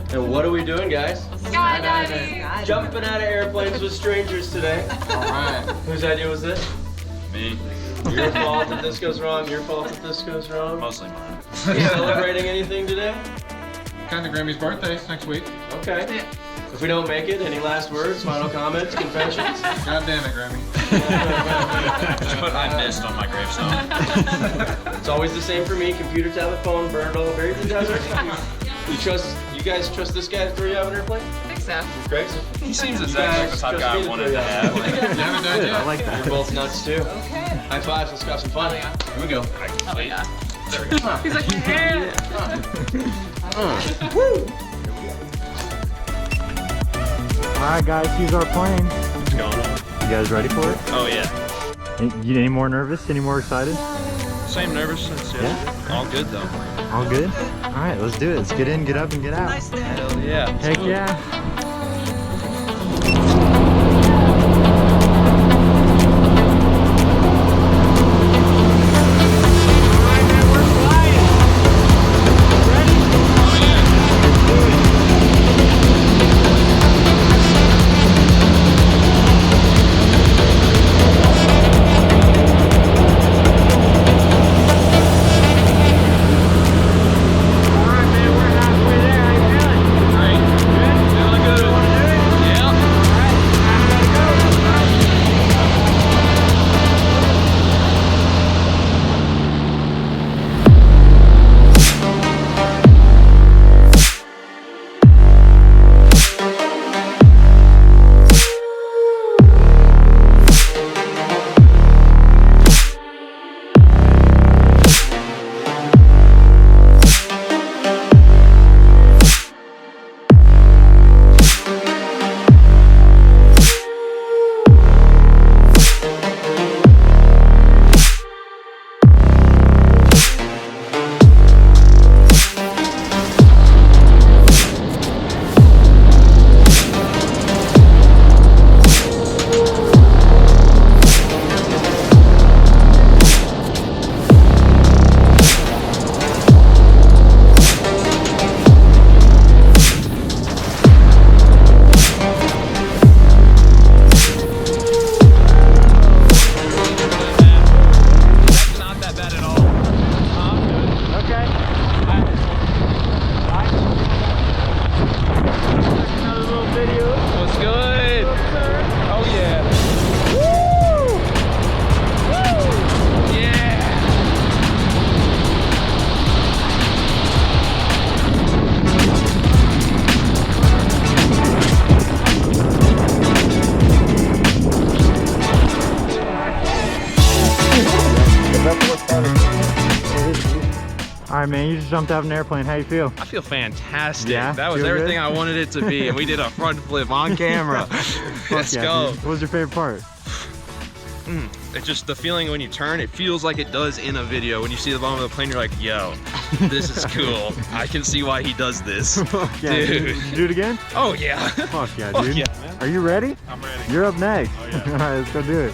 And what are we doing, guys? Skydiving! Jumping out of airplanes with strangers today. Alright. Whose idea was this? Me. Your fault if this goes wrong, your fault if this goes wrong. Mostly mine. You celebrating anything today? Kind of Grammy's birthday next week. Okay. If we don't make it, any last words, final comments, confessions? God damn it, Grammy. Just put I missed on my gravestone. It's always the same for me. Computer, tablet, phone, burned all buried in the desert. You guys trust this guy to throw you out of an airplane? I think so. Greg? He seems exactly like the type of guy I wanted to have. You haven't done it yet. I like that. You're both nuts too. Okay. High fives, let's have some fun. Oh, yeah. Here we go. Oh yeah. There we go. He's like, yeah. Alright guys, here's our plane. What's going on? You guys ready for it? Oh yeah. Any more nervous? Any more excited? Same nervous as yesterday. Yeah. All good though. All good? Alright, let's do it. Let's get in, get up, and get out. Hell yeah. Heck yeah. Alright man, you just jumped out of an airplane. How you feel? I feel fantastic. Yeah? That was Feel everything good? I wanted it to be, and we did a front flip on camera. Let's Yeah, go. dude. What was your favorite part? It's just the feeling when you turn, it feels like it does in a video. When you see the bottom of the plane, you're like, yo, this is cool. I can see why he does this. Yeah, Dude. Did you do it again? Oh yeah. Fuck yeah, Fuck dude. yeah, man. Are you ready? I'm ready. You're up next. Oh, yeah. Alright, let's go do it.